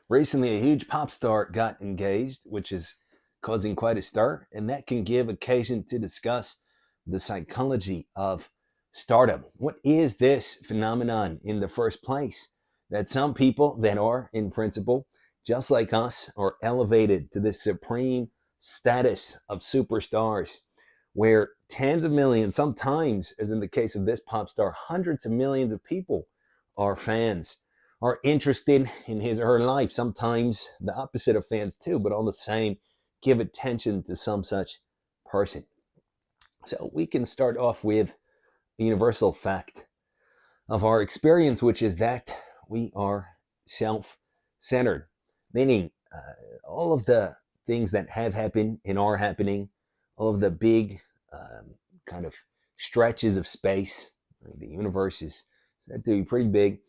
Recently, a huge pop star got engaged, which is causing quite a stir, and that can give occasion to discuss the psychology of stardom. What is this phenomenon in the first place? That some people that are, in principle, just like us, are elevated to this supreme status of superstars, where tens of millions, sometimes, as in the case of this pop star, hundreds of millions of people are fans, are interested in his or her life. Sometimes the opposite of fans too, but all the same, give attention to some such person. So we can start off with the universal fact of our experience, which is that we are self-centered, meaning all of the things that have happened and are happening, all of the big kind of stretches of space. Right? The universe is said to be pretty big.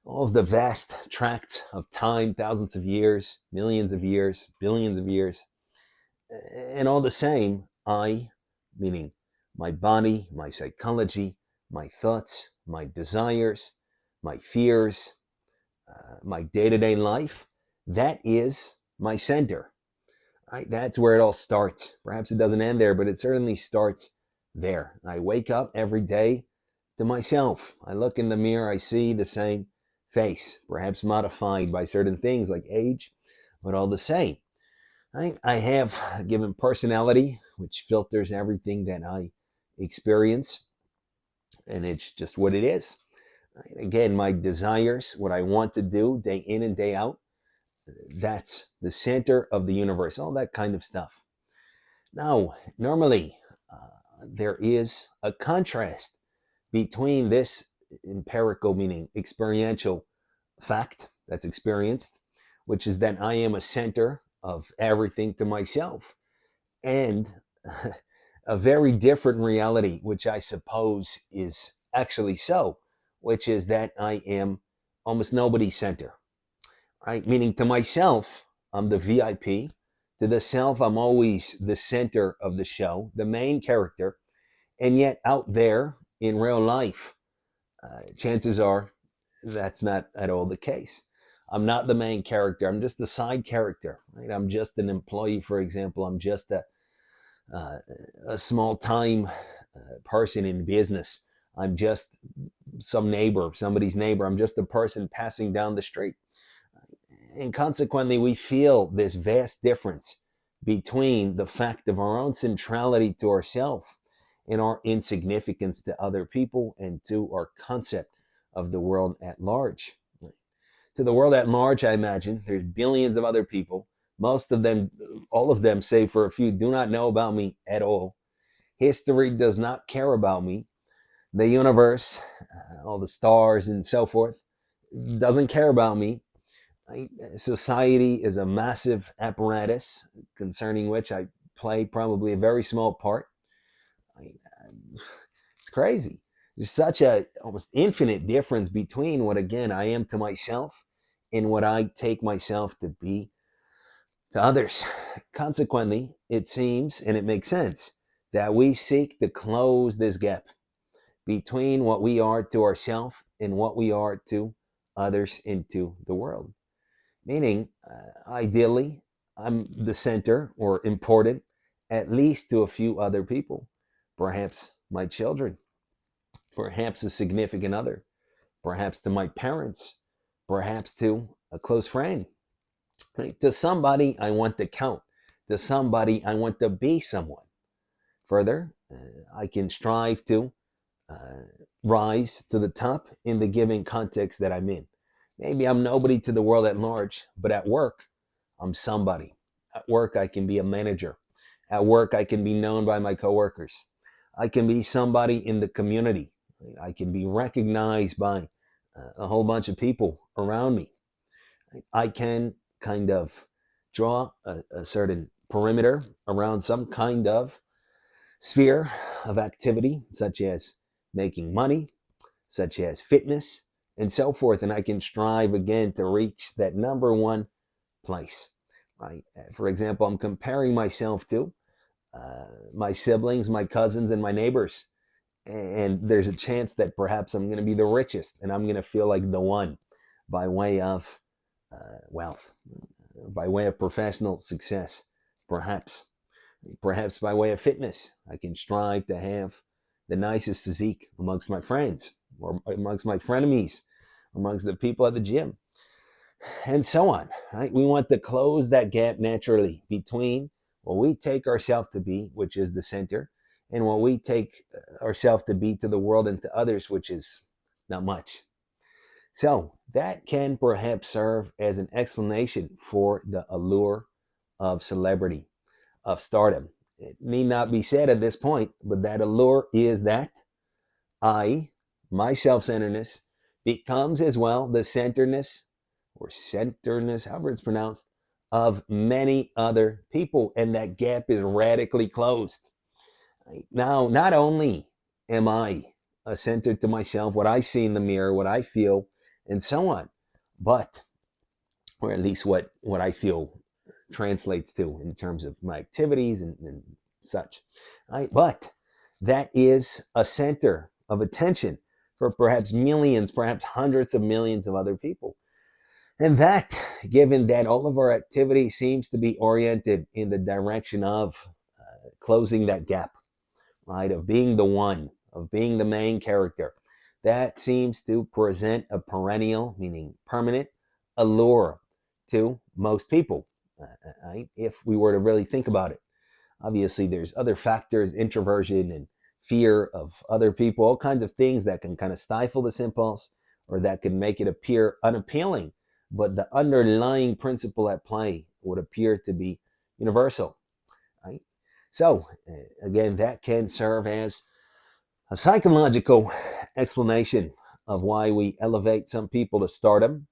All of the vast tracts of time, thousands of years, millions of years, billions of years. And all the same, I, meaning my body, my psychology, my thoughts, my desires, my fears, my day to day life, that is my center. Right? That's where it all starts. Perhaps it doesn't end there, but it certainly starts there. I wake up every day to myself. I look in the mirror, I see the same face, perhaps modified by certain things like age, but all the same. I have a given personality, which filters everything that I experience, and it's just what it is. Again, my desires, what I want to do day in and day out, that's the center of the universe, all that kind of stuff. Now, normally, there is a contrast between this empirical, meaning experiential fact that's experienced, which is that I am a center of everything to myself, and a very different reality, which I suppose is actually so, which is that I am almost nobody's center, right? Meaning to myself, I'm the VIP. To the self, I'm always the center of the show, the main character. And yet, out there in real life, chances are that's not at all the case. I'm not the main character. I'm just a side character, right? I'm just an employee, for example. I'm just uh, a small time person in business. I'm just some neighbor, somebody's neighbor. I'm just a person passing down the street. And consequently, we feel this vast difference between the fact of our own centrality to ourselves and our insignificance to other people and to our concept of the world at large. To the world at large, I imagine there's billions of other people. Most of them, all of them, save for a few, do not know about me at all. History does not care about me. The universe, all the stars and so forth, doesn't care about me. Society is a massive apparatus concerning which I play probably a very small part. It's crazy. There's such a almost infinite difference between what again I am to myself and what I take myself to be to others. Consequently, it seems and it makes sense that we seek to close this gap between what we are to ourselves and what we are to others into the world. Meaning, ideally, I'm the center or important, at least to a few other people, perhaps my children, perhaps a significant other, perhaps to my parents, perhaps to a close friend. Right? To somebody, I want to count. To somebody, I want to be someone. Further, I can strive to uh, rise to the top in the given context that I'm in. Maybe I'm nobody to the world at large, but at work, I'm somebody. At work, I can be a manager. At work, I can be known by my coworkers. I can be somebody in the community. I can be recognized by a whole bunch of people around me. I can kind of draw a certain perimeter around some kind of sphere of activity, such as making money, such as fitness, and so forth. And I can strive again to reach that number one place, right? For example, I'm comparing myself to my siblings, my cousins, and my neighbors. And there's a chance that perhaps I'm going to be the richest and I'm going to feel like the one by way of wealth, by way of professional success, perhaps. Perhaps by way of fitness, I can strive to have the nicest physique amongst my friends, or amongst my frenemies, amongst the people at the gym, and so on. Right? We want to close that gap naturally between what we take ourselves to be, which is the center, and what we take ourselves to be to the world and to others, which is not much. So that can perhaps serve as an explanation for the allure of celebrity, of stardom. It need not be said at this point, but that allure is that my self centeredness, becomes as well the centerness or centerness, however it's pronounced, of many other people. And that gap is radically closed. Now, not only am I centered to myself, what I see in the mirror, what I feel, and so on, but, or at least what I feel translates to in terms of my activities and such. Right? But that is a center of attention for perhaps millions, perhaps hundreds of millions of other people. And that, given that all of our activity seems to be oriented in the direction of closing that gap, right, of being the one, of being the main character, that seems to present a perennial, meaning permanent, allure to most people, right? If we were to really think about it. Obviously, there's other factors, introversion and fear of other people, all kinds of things that can kind of stifle this impulse or that can make it appear unappealing. But the underlying principle at play would appear to be universal, right? So, again, that can serve as a psychological explanation of why we elevate some people to stardom,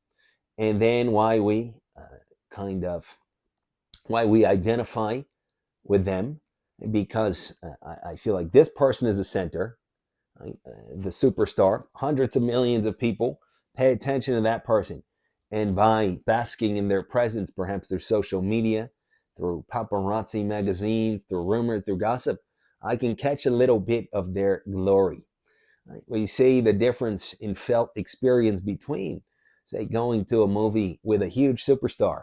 and then why we why we identify with them, because I feel like this person is the center, right? The superstar. Hundreds of millions of people pay attention to that person, and by basking in their presence, perhaps through social media, through paparazzi magazines, through rumor, through gossip, I can catch a little bit of their glory. Right? We see the difference in felt experience between, say, going to a movie with a huge superstar,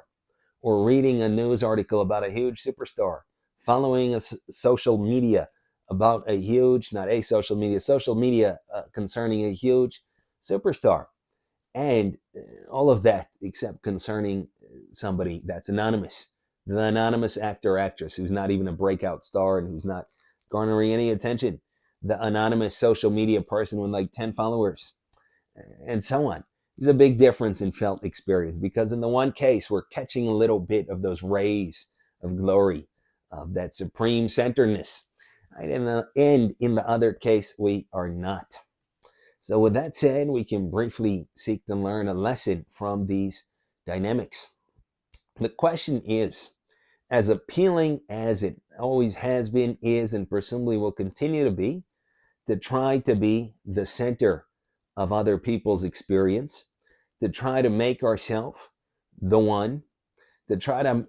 or reading a news article about a huge superstar, following a social media about a huge, not a social media, social media concerning a huge superstar. And all of that except concerning somebody that's anonymous, the anonymous actor or actress who's not even a breakout star and who's not garnering any attention, the anonymous social media person with like 10 followers, and so on. There's a big difference in felt experience, because in the one case, we're catching a little bit of those rays of glory, of that supreme centeredness. Right? And in the other case, we are not. So with that said, we can briefly seek to learn a lesson from these dynamics. The question is, as appealing as it always has been, is, and presumably will continue to be, to try to be the center of other people's experience, to try to make ourselves the one, to try to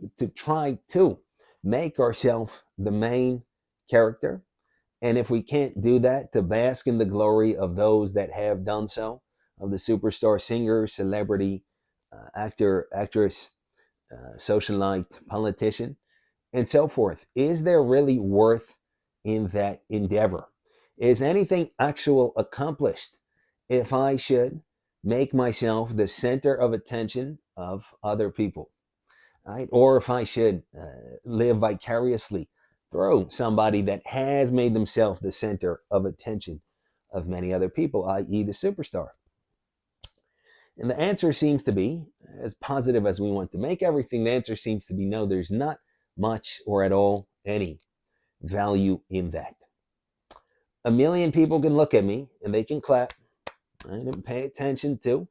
make ourselves the main character. And if we can't do that, to bask in the glory of those that have done so, of the superstar singer, celebrity, actor, actress, socialite, politician, and so forth. Is there really worth in that endeavor? Is anything actual accomplished if I should make myself the center of attention of other people, right? Or if I should live vicariously through somebody that has made themselves the center of attention of many other people, i.e., the superstar? And the answer seems to be, as positive as we want to make everything, the answer seems to be no, there's not much or at all any value in that. A million people can look at me and they can clap, right, and pay attention to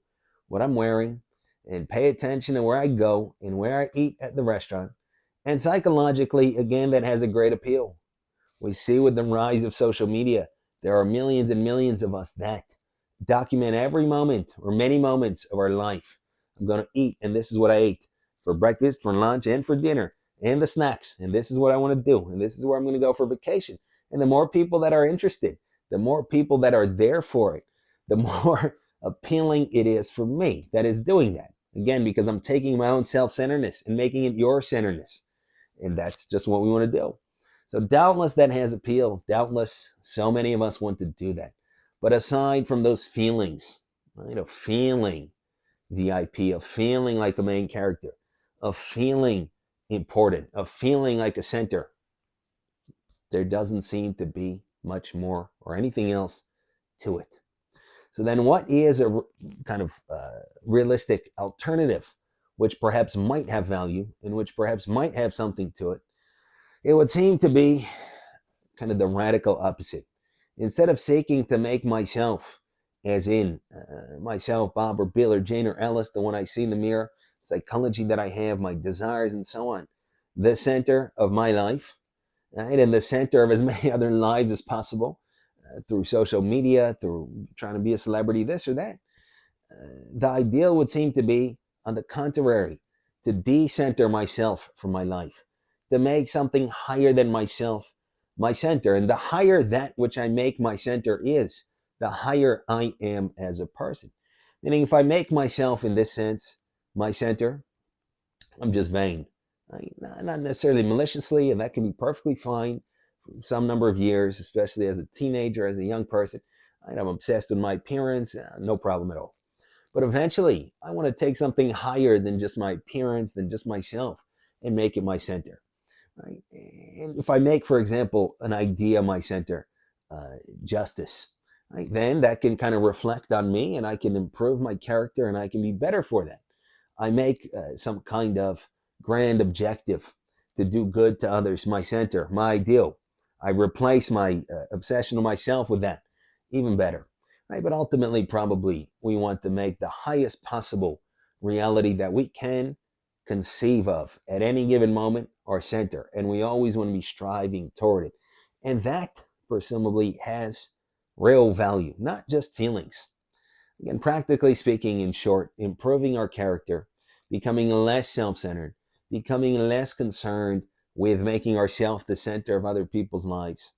what I'm wearing, and pay attention to where I go and where I eat at the restaurant. And psychologically, again, that has a great appeal. We see with the rise of social media, there are millions and millions of us that document every moment or many moments of our life. I'm going to eat, and this is what I ate for breakfast, for lunch, and for dinner, and the snacks. And this is what I want to do. And this is where I'm going to go for vacation. And the more people that are interested, the more people that are there for it, the more appealing it is for me that is doing that. Again, because I'm taking my own self-centeredness and making it your centeredness. And that's just what we want to do. So doubtless that has appeal. Doubtless so many of us want to do that. But aside from those feelings, right, of feeling VIP, of feeling like a main character, of feeling important, of feeling like a center, there doesn't seem to be much more or anything else to it. So then what is a kind of realistic alternative, which perhaps might have value and which perhaps might have something to it? It would seem to be kind of the radical opposite. Instead of seeking to make myself, as in myself, Bob or Bill or Jane or Ellis, the one I see in the mirror, psychology that I have, my desires and so on, the center of my life, right? And the center of as many other lives as possible, through social media, through trying to be a celebrity, this or that. The ideal would seem to be, on the contrary, to decenter myself from my life, to make something higher than myself my center. And the higher that which I make my center is, the higher I am as a person. Meaning, if I make myself, in this sense, my center, I'm just vain. Right? Not necessarily maliciously, and that can be perfectly fine for some number of years, especially as a teenager, as a young person. Right? I'm obsessed with my appearance, no problem at all. But eventually, I want to take something higher than just my appearance, than just myself, and make it my center. Right? And if I make, for example, an idea my center, justice, right, then that can kind of reflect on me, and I can improve my character, and I can be better for that. I make some kind of grand objective to do good to others my center, my ideal. I replace my obsession with myself with that, even better. Right? But ultimately, probably we want to make the highest possible reality that we can conceive of at any given moment our center. And we always want to be striving toward it. And that presumably has real value, not just feelings. Again, practically speaking, in short, improving our character, becoming less self-centered, becoming less concerned with making ourselves the center of other people's lives,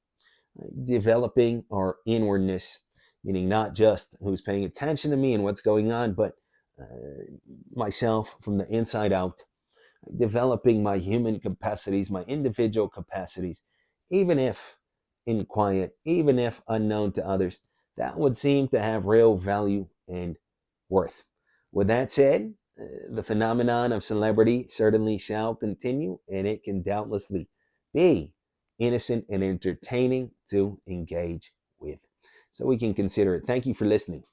developing our inwardness, meaning not just who's paying attention to me and what's going on, but uh, myself from the inside out, developing my human capacities, my individual capacities, even if in quiet, even if unknown to others, that would seem to have real value and worth. With that said, the phenomenon of celebrity certainly shall continue, and it can doubtlessly be innocent and entertaining to engage with. So we can consider it. Thank you for listening.